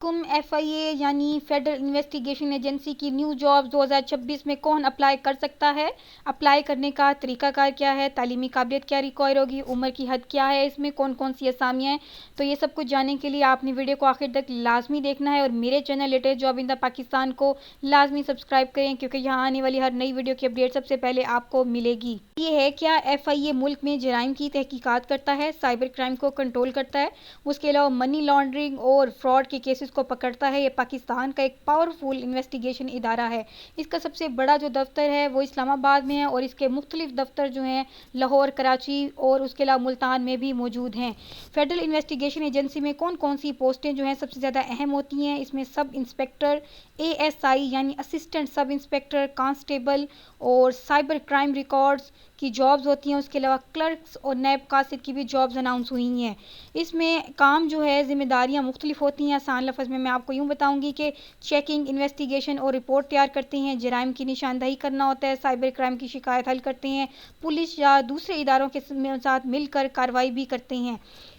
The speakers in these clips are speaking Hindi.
FIA यानी फेडरल इन्वेस्टिगेशन एजेंसी की न्यू जॉब्स 2026 में कौन अप्लाई कर सकता है, अप्लाई करने का तरीकाकार क्या है, तालीमी काबिलियत क्या रिक्वायर होगी, उम्र की हद क्या है, इसमें कौन कौन सी असामियाँ हैं। तो ये सब कुछ जानने के लिए आपने वीडियो को आखिर तक लाजमी देखना है और मेरे channel latest job in the Pakistan को लाजमी सब्सक्राइब करें, क्योंकि यहाँ आने वाली हर नई वीडियो की अपडेट सबसे पहले आपको मिलेगी। ये है क्या FIA मुल्क में जराइम की तहकीकात करता है, साइबर क्राइम को कंट्रोल करता है, उसके अलावा मनी लॉन्ड्रिंग और फ्रॉड के केसेस को पकड़ता है। ये पाकिस्तान का एक पावरफुल इन्वेस्टिगेशन इदारा है। इसका सबसे बड़ा जो दफ्तर है वो इस्लामाबाद में है और इसके मुख्तलिफ दफ्तर जो हैं लाहौर, कराची और उसके अलावा मुल्तान में भी मौजूद हैं। फेडरल इन्वेस्टिगेशन एजेंसी में कौन कौन सी पोस्टें जो हैं सबसे ज़्यादा अहम होती हैं, इसमें सब इंस्पेक्टर, ASI यानी असिस्टेंट सब इंस्पेक्टर, कांस्टेबल और साइबर क्राइम रिकॉर्ड्स की जॉब्स होती हैं। उसके अलावा क्लर्क्स और नैब कासिद की भी जॉब्स अनाउंस हुई हैं। इसमें काम जो है जिम्मेदारियां मुख्तलिफ होती हैं। आसान लफ्ज़ में मैं आपको यूँ बताऊंगी कि चेकिंग, इन्वेस्टिगेशन और रिपोर्ट तैयार करते हैं, जराइम की निशानदही करना होता है, साइबर क्राइम की शिकायत हल करते हैं, पुलिस या दूसरे इदारों के साथ मिलकर कार्रवाई भी करते हैं।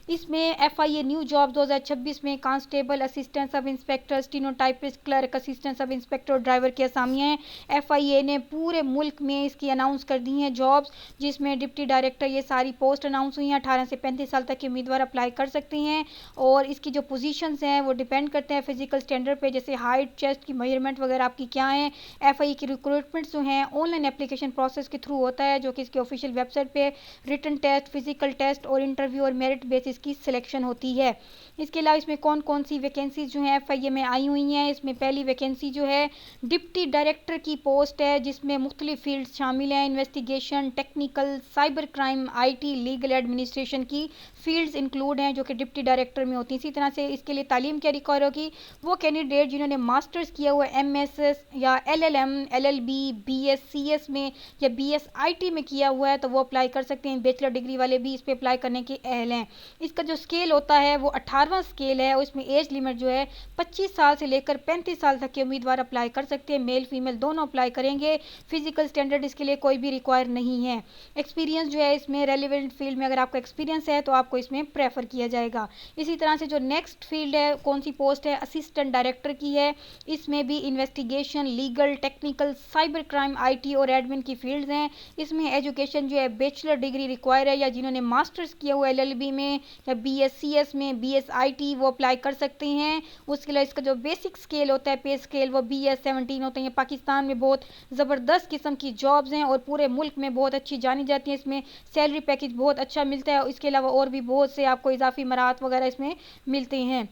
इसमें FIA न्यू जॉब 2026 में constable, assistant sub inspector, stenotypist, clerk, assistant sub inspector और ड्राइवर की असामियाँ हैं। FIA ने पूरे मुल्क में इसकी अनाउंस कर दी हैं जॉब्स, जिसमें डिप्टी डायरेक्टर ये सारी पोस्ट अनाउंस हुई हैं। 18 से 35 साल तक के उम्मीदवार अप्लाई कर सकते हैं और इसकी जो पोजीशंस हैं वो डिपेंड करते हैं फिजिकल स्टैंडर्ड पे, जैसे हाइट, चेस्ट की मेजरमेंट वगैरह आपकी क्या है। FIA की रिक्रूटमेंट जो हैं ऑनलाइन एप्लीकेशन प्रोसेस के थ्रू होता है, जो कि इसके ऑफिशियल वेबसाइट पे रिटन टेस्ट, फिजिकल टेस्ट और इंटरव्यू और मेरिट बेसिस की सिलेक्शन होती है। इसके अलावा इसमें कौन कौन सी वैकेंसीज जो हैं FIA में आई हुई हैं, इसमें पहली वैकेंसी जो है डिप्टी डायरेक्टर की पोस्ट है, जिसमें मुख्तलिफ फील्ड शामिल हैं, investigation, technical, cyber crime, IT, legal, administration की फील्ड्स इंक्लूड हैं जो कि डिप्टी डायरेक्टर में होती हैं। इसी तरह से इसके लिए तालीम क्या रिक्वायर होगी, वो कैंडिडेट जिन्होंने मास्टर्स किया हुआ है MSS या LLM, LLB, BS CS में या BS IT में किया हुआ है तो वो अप्लाई कर सकते हैं। बैचलर डिग्री वाले भी इस पर अप्लाई करने के अहल हैं। इसका जो स्केल होता है वो 18वां स्केल है और इसमें एज लिमिट जो है 25 साल से लेकर 35 साल तक के उम्मीदवार अप्लाई कर सकते हैं। मेल फीमेल दोनों अप्लाई करेंगे। फिजिकल स्टैंडर्ड इसके लिए कोई भी रिक्वायर नहीं है। एक्सपीरियंस जो है इसमें रेलिवेंट फील्ड में अगर आपका एक्सपीरियंस है तो आपको इसमें प्रेफर किया जाएगा। इसी तरह से जो नेक्स्ट फील्ड है, कौन सी पोस्ट है, असिस्टेंट डायरेक्टर की है। इसमें भी investigation, legal, technical, cyber crime, IT और एडमिन की फील्ड्स हैं। इसमें एजुकेशन जो है बैचलर डिग्री रिक्वायर है या जिन्होंने मास्टर्स किया हुआ है LLB में या BS CS में, BS IT वो अप्लाई कर सकते हैं। उसके अलावा इसका जो बेसिक स्केल होता है, पे स्केल, वो BS 17 होते हैं। पाकिस्तान में बहुत ज़बरदस्त किस्म की जॉब्स हैं और पूरे मुल्क में बहुत अच्छी जानी जाती हैं। इसमें सैलरी पैकेज बहुत अच्छा मिलता है। इसके अलावा और भी बहुत से आपको इजाफी मराहत वगैरह इसमें मिलते हैं।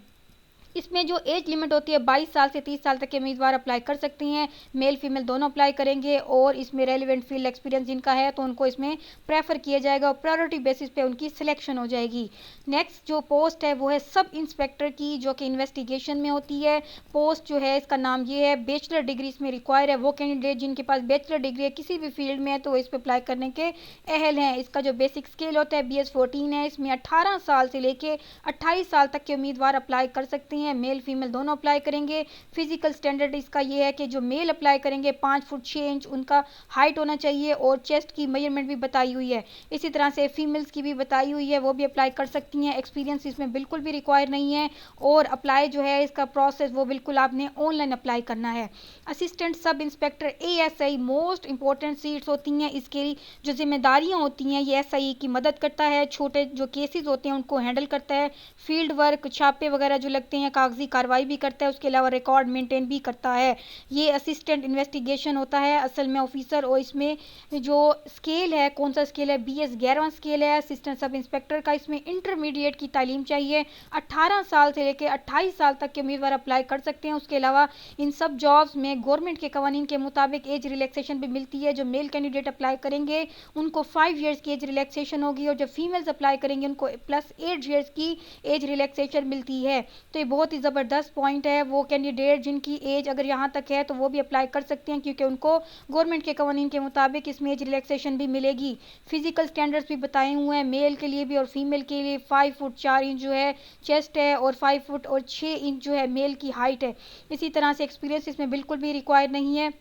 इसमें जो एज लिमिट होती है 22 साल से 30 साल तक के उम्मीदवार अप्लाई कर सकते हैं। मेल फीमेल दोनों अप्लाई करेंगे और इसमें रेलिवेंट फील्ड एक्सपीरियंस जिनका है तो उनको इसमें प्रेफर किया जाएगा और प्रायोरिटी बेसिस पे उनकी सिलेक्शन हो जाएगी। नेक्स्ट जो पोस्ट है वो है सब इंस्पेक्टर की, जो कि इन्वेस्टिगेशन में होती है। पोस्ट जो है इसका नाम ये है, बैचलर डिग्री इसमें रिक्वायर है। वो कैंडिडेट जिनके पास बैचलर डिग्री है किसी भी फील्ड में है तो इस पर अप्लाई करने के अहल हैं। इसका जो बेसिक स्केल होता है BS 14 है। इसमें 18 साल से लेके 28 साल तक के उम्मीदवार अप्लाई कर सकते हैं। मेल फीमेल दोनों अप्लाई करेंगे। फिजिकल स्टैंडर्ड इसका ये है कि जो मेल अप्लाई करेंगे 5 फुट 6 इंच उनका हाइट होना चाहिए और चेस्ट की मेजरमेंट भी बताई हुई है। इसी तरह से फीमेल्स की भी बताई हुई है, वो भी अप्लाई कर सकती हैं। एक्सपीरियंस इसमें बिल्कुल भी रिक्वायर नहीं है और अप्लाई जो है इसका प्रोसेस वो बिल्कुल आपने ऑनलाइन अप्लाई करना है। Assistant sub inspector ASI most important seats होती हैं। इसकी जो जिम्मेदारियां होती हैं ये SI की मदद करता है, छोटे जो केसेस होते हैं उनको हैंडल करता है, फील्ड वर्क, छापे वगैरह जो लगते हैं कागजी कार्रवाई भी करता है, उसके अलावा रिकॉर्ड मेंटेन भी करता है। ये असिस्टेंट इन्वेस्टिगेशन होता है असल में ऑफिसर। और इसमें जो स्केल है, कौन सा स्केल है, BS 11वां स्केल है असिस्टेंट सब इंस्पेक्टर का। इसमें इंटरमीडिएट की तालीम चाहिए। 18 साल से लेकर 28 साल तक के उम्मीदवार अप्लाई कर सकते हैं। उसके अलावा इन सब जॉब्स में गवर्नमेंट के कवानीन के मुताबिक एज रिलैक्सेशन भी मिलती है। जो मेल कैंडिडेट अप्लाई करेंगे उनको 5 ईयर्स की एज रिलैक्सेशन होगी और जो फीमेल्स अप्लाई करेंगे उनको +8 ईयर्स की एज रिलैक्सेशन मिलती है। तो ये बहुत ही ज़बरदस्त पॉइंट है। वो कैंडिडेट जिनकी एज अगर यहाँ तक है तो वो भी अप्लाई कर सकते हैं क्योंकि उनको गवर्नमेंट के कवानीन के मुताबिक इसमें एज रिलैक्सेशन भी मिलेगी। फिजिकल स्टैंडर्ड्स भी बताए हुए हैं मेल के लिए भी और फीमेल के लिए। 5 फुट 4 इंच जो है चेस्ट है और 5 फुट और 6 इंच जो है मेल की हाइट है। इसी तरह से एक्सपीरियंस इसमें बिल्कुल भी रिक्वायर नहीं है।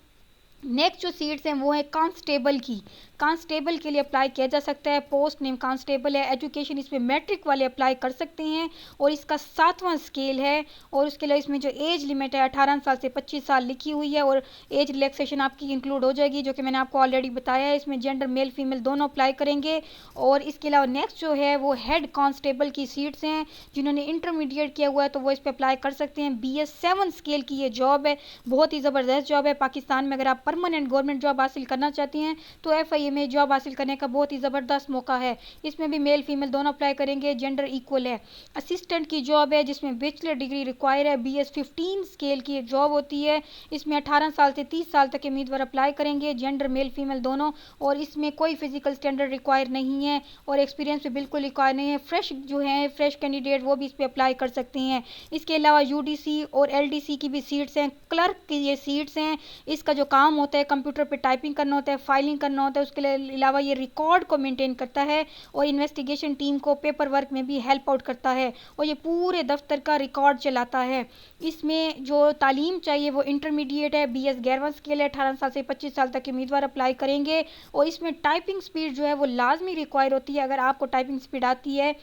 नेक्स्ट जो सीट्स हैं वो है कांस्टेबल की। कांस्टेबल के लिए अप्लाई किया जा सकता है, पोस्ट नेम कांस्टेबल है। एजुकेशन इसमें मैट्रिक वाले अप्लाई कर सकते हैं और इसका 7वां स्केल है। और उसके लिए इसमें जो एज लिमिट है 18 साल से 25 साल लिखी हुई है और एज रिलैक्सेशन आपकी इंक्लूड हो जाएगी, जो कि मैंने आपको ऑलरेडी बताया है। इसमें जेंडर मेल फीमेल दोनों अप्लाई करेंगे। और इसके अलावा नेक्स्ट जो है वो हेड कांस्टेबल की सीट्स हैं। जिन्होंने इंटरमीडिएट किया हुआ है तो वो इस पर अप्लाई कर सकते हैं। BS 7 स्केल की ये जॉब है, बहुत ही ज़बरदस्त जॉब है। पाकिस्तान में अगर आप परमानेंट गवर्नमेंट जॉब हासिल करना चाहती हैं तो FIA में जॉब हासिल करने का बहुत ही ज़बरदस्त मौका है। इसमें भी मेल फीमेल दोनों अप्लाई करेंगे, जेंडर इक्वल है। असिस्टेंट की जॉब है जिसमें बैचलर डिग्री रिक्वायर है। BS 15 स्केल की जॉब होती है। इसमें 18 साल से 30 साल तक के उम्मीदवार अप्लाई करेंगे, जेंडर मेल फीमेल दोनों। और इसमें कोई फिजिकल स्टैंडर्ड रिक्वायर नहीं है और एक्सपीरियंस भी बिल्कुल रिक्वायर नहीं है। फ्रेश जो है फ्रेश कैंडिडेट वो भी इस पर अप्लाई कर सकते हैं। इसके अलावा UDC और LDC की भी सीट्स हैं। क्लर्क की ये सीट्स हैं। इसका जो काम होता है कंप्यूटर पे टाइपिंग करना होता है, फाइलिंग करना होता है। उसके अलावा ये रिकॉर्ड को मेंटेन करता है और इन्वेस्टिगेशन टीम को पेपर वर्क में भी हेल्प आउट करता है और ये पूरे दफ्तर का रिकॉर्ड चलाता है। इसमें जो तालीम चाहिए वो इंटरमीडिएट है। BS 11 स्केल है। 18 साल से 25 साल तक के उम्मीदवार अप्लाई करेंगे और इसमें टाइपिंग स्पीड जो है वो लाजमी रिक्वायर होती है। अगर आपको टाइपिंग स्पीड आती है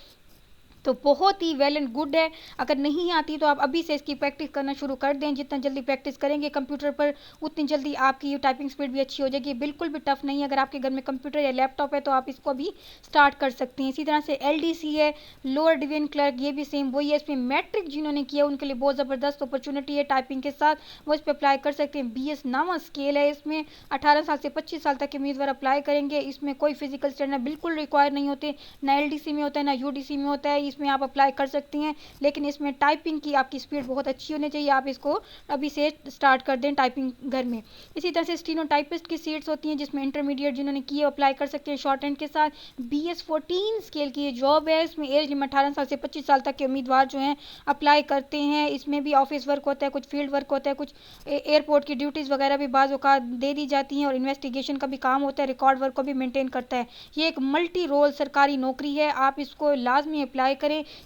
तो बहुत ही वेल एंड गुड है। अगर नहीं आती तो आप अभी से इसकी प्रैक्टिस करना शुरू कर दें। जितना जल्दी प्रैक्टिस करेंगे कंप्यूटर पर उतनी जल्दी आपकी ये टाइपिंग स्पीड भी अच्छी हो जाएगी। बिल्कुल भी टफ नहीं है। अगर आपके घर में कंप्यूटर या लैपटॉप है तो आप इसको भी स्टार्ट कर सकते हैं। इसी तरह से LDC है, लोअर डिवीजन क्लर्क, ये भी सेम वही है। इसमें मैट्रिक जिन्होंने किया उनके लिए बहुत ज़बरदस्त अपॉर्चुनिटी है टाइपिंग के साथ, वो इस पर अप्लाई कर सकते हैं। BS 9 स्केल है। इसमें 18 साल से 25 साल तक के उम्मीदवार अप्लाई करेंगे। इसमें कोई फिजिकल स्टैंडर्ड बिल्कुल रिक्वायर नहीं होते, ना LDC में होता है ना UDC में होता है। इसमें आप अप्लाई कर सकती हैं, लेकिन इसमें टाइपिंग की आपकी स्पीड बहुत अच्छी होनी चाहिए। आप इसको अभी से स्टार्ट कर दें टाइपिंग घर में। इसी तरह से स्टीनोटाइपिस्ट की सीट्स होती हैं जिसमें इंटरमीडिएट जिन्होंने किए अप्लाई कर सकते हैं शॉर्ट हैंड के साथ। BS 14 स्केल की ये जॉब है। इसमें एज लिमिट 18 साल से 25 साल तक के उम्मीदवार जो हैं अप्लाई करते हैं। इसमें भी ऑफिस वर्क होता है, कुछ फील्ड वर्क होता है, कुछ एयरपोर्ट की ड्यूटीज़ वगैरह भी बाज़ औक़ात दे दी जाती हैं और इन्वेस्टिगेशन का भी काम होता है, रिकॉर्ड वर्क को भी मेंटेन करता है। ये एक मल्टी रोल सरकारी नौकरी है, आप इसको लाजमी अप्लाई करें।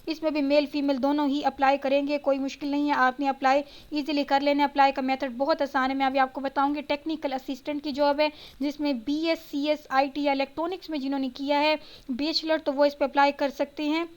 इसमें भी मेल फीमेल दोनों ही अप्लाई करेंगे, कोई मुश्किल नहीं है, आपने अप्लाई इजीली कर लेना। अप्लाई का मेथड बहुत आसान है, मैं अभी आपको बताऊंगी। टेक्निकल असिस्टेंट की जॉब है जिसमें BS CS IT या इलेक्ट्रॉनिक्स में जिन्होंने किया है बैचलर तो वो इस पर अप्लाई कर सकते हैं।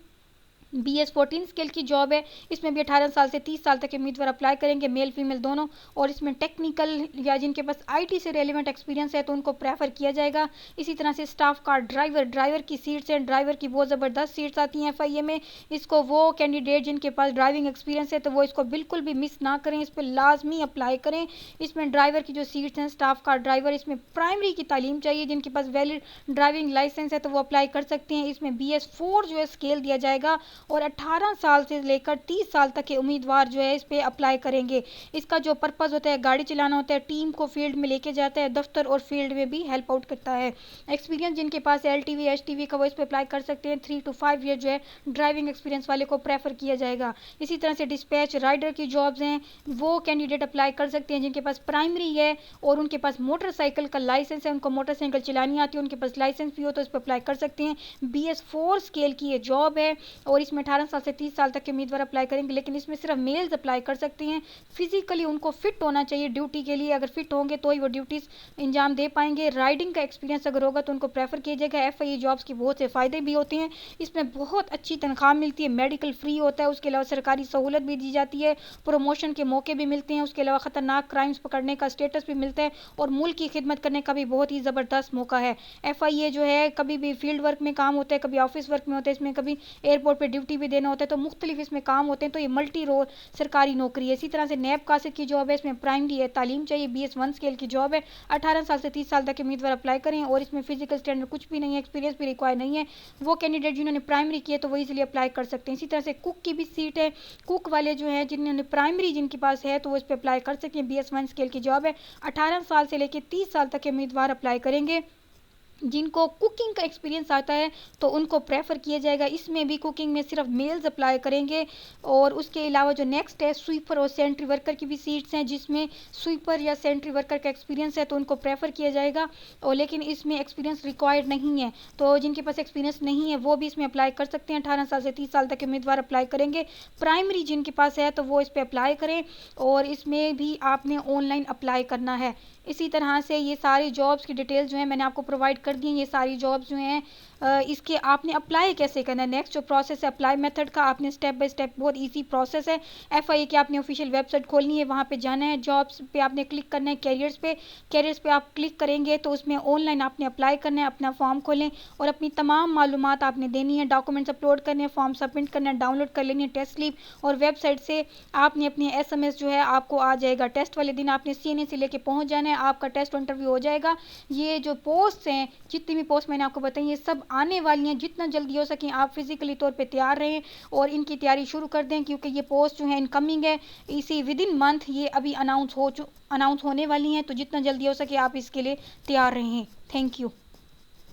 BS 14 स्केल की जॉब है। इसमें भी 18 साल से 30 साल तक के उम्मीदवार अप्लाई करेंगे, मेल फीमेल दोनों। और इसमें टेक्निकल या जिनके पास IT से रेलिवेंट एक्सपीरियंस है तो उनको प्रेफर किया जाएगा। इसी तरह से स्टाफ कार ड्राइवर की सीट्स हैं। ड्राइवर की बहुत ज़बरदस्त सीट्स आती हैं FIA में। इसको वो कैंडिडेट जिनके पास ड्राइविंग एक्सपीरियंस है तो वो इसको बिल्कुल भी मिस ना करें, इस पर लाजमी अप्लाई करें। इसमें ड्राइवर की जो सीट्स हैं स्टाफ कार ड्राइवर, इसमें प्राइमरी की तालीम चाहिए। जिनके पास वैलिड ड्राइविंग लाइसेंस है तो वो अप्लाई कर सकते हैं। इसमें BS 4 जो है स्केल दिया जाएगा और 18 साल से लेकर 30 साल तक के उम्मीदवार जो है इस पे अप्लाई करेंगे। इसका जो पर्पस होता है गाड़ी चलाना होता है, टीम को फील्ड में लेके जाता है, दफ्तर और फील्ड में भी हेल्प आउट करता है। एक्सपीरियंस जिनके पास LTV HTV का वो इस पे अप्लाई कर सकते हैं। 3 to 5 ईयर जो है ड्राइविंग एक्सपीरियंस वाले को प्रेफर किया जाएगा। इसी तरह से डिस्पैच राइडर की जॉब्स हैं, वो कैंडिडेट अप्लाई कर सकते हैं जिनके पास प्राइमरी है और उनके पास मोटरसाइकिल का लाइसेंस है, उनको मोटरसाइकिल चलानी आती है, उनके पास लाइसेंस भी हो तो इस पर अप्लाई कर सकते हैं। BS 4 स्केल की ये जॉब है और इसमें 18 साल से 30 साल तक के उम्मीदवार अप्लाई करेंगे, लेकिन इसमें सिर्फ मेल्स अप्लाई कर सकते हैं। फिजिकली उनको फिट होना चाहिए ड्यूटी के लिए, अगर फिट होंगे तो ही वो ड्यूटीज अंजाम दे पाएंगे। राइडिंग का एक्सपीरियंस अगर होगा तो उनको प्रेफर किया जाएगा। FIA जॉब्स की बहुत से फ़ायदे भी होते हैं, इसमें बहुत अच्छी तनख्वाह मिलती है, मेडिकल फ्री होता है, उसके अलावा सरकारी सहूलत भी दी जाती है, प्रमोशन के मौके भी मिलते हैं, उसके अलावा ख़तरनाक क्राइम्स पकड़ने का स्टेटस भी मिलता है और मुल्क की खिदमत करने का भी बहुत ही ज़बरदस्त मौका है। FIA जो है कभी भी फील्ड वर्क में काम होता है, कभी ऑफिस वर्क में होता है, इसमें कभी एयरपोर्ट पर ड्यूटी भी देना होता है, तो मुख्तलिफ इसमें काम होते हैं। तो ये मल्टी रोल सरकारी नौकरी है। इसी तरह से नैब कासिद की जॉब है, इसमें प्राइमरी है, तालीम चाहिए, BS 1 स्केल की जॉब है। 18 साल से 30 साल तक के उम्मीदवार अप्लाई करें और इसमें फिजिकल स्टैंडर्ड कुछ भी नहीं है, एक्सपीरियंस भी रिक्वायर नहीं है। वो कैंडिडेट जिन्होंने प्राइमरी किया तो वो इजीली अप्लाई कर सकते हैं। इसी तरह से कुक की भी सीट है। कुक वाले जो हैं जिन्होंने प्राइमरी जिनके पास है तो वो इस पर अप्लाई कर सकते हैं। BS 1 स्केल की जॉब है। 18 साल से लेकर 30 साल तक के उम्मीदवार अप्लाई करेंगे। जिनको कुकिंग का एक्सपीरियंस आता है तो उनको प्रेफर किया जाएगा। इसमें भी कुकिंग में सिर्फ मेल्स अप्लाई करेंगे। और उसके अलावा जो नेक्स्ट है स्वीपर और सेंट्री वर्कर की भी सीट्स हैं, जिसमें स्वीपर या सेंट्री वर्कर का एक्सपीरियंस है तो उनको प्रेफर किया जाएगा, और लेकिन इसमें एक्सपीरियंस रिक्वायर्ड नहीं है। तो जिनके पास एक्सपीरियंस नहीं है वो भी इसमें अप्लाई कर सकते हैं। 18 साल से 30 साल तक के उम्मीदवार अप्लाई करेंगे। प्राइमरी जिनके पास है तो वो इस पर अप्लाई करें और इसमें भी आपने ऑनलाइन अप्लाई करना है। इसी तरह से ये सारी जॉब्स की डिटेल्स जो है मैंने आपको प्रोवाइड कर दी हैं। ये सारी जॉब्स जो हैं इसके आपने अप्लाई कैसे करना है, नेक्स्ट जो प्रोसेस है अप्लाई मेथड का, आपने स्टेप बाय स्टेप, बहुत इजी प्रोसेस है। FIA की आपने ऑफिशियल वेबसाइट खोलनी है, वहाँ पे जाना है, जॉब्स पे आपने क्लिक करना है, कैरियर्स पे आप क्लिक करेंगे तो उसमें ऑनलाइन आपने अप्लाई करना है, अपना फॉर्म खोलें और अपनी तमाम मालूमात आपने देनी है, डॉक्यूमेंट्स अपलोड करने हैं, फॉर्म सबमिट करना है, डाउनलोड कर लेनी है टेस्ट स्लिप और वेबसाइट से आपने अपनी SMS जो है आपको आ जाएगा। टेस्ट वाले दिन आपने CNA से लेके पहुँच जाना है, आपका टेस्ट इंटरव्यू हो जाएगा। ये जो पोस्ट हैं, जितनी भी पोस्ट मैंने आपको बताई, ये सब आने वाली हैं। जितना जल्दी हो सके आप फिजिकली तौर पे तैयार रहें और इनकी तैयारी शुरू कर दें, क्योंकि ये पोस्ट जो है इनकमिंग है, इसी विद इन मंथ ये अभी अनाउंस होने वाली हैं। तो जितना जल्दी हो सके आप इसके लिए तैयार रहें। Thank you.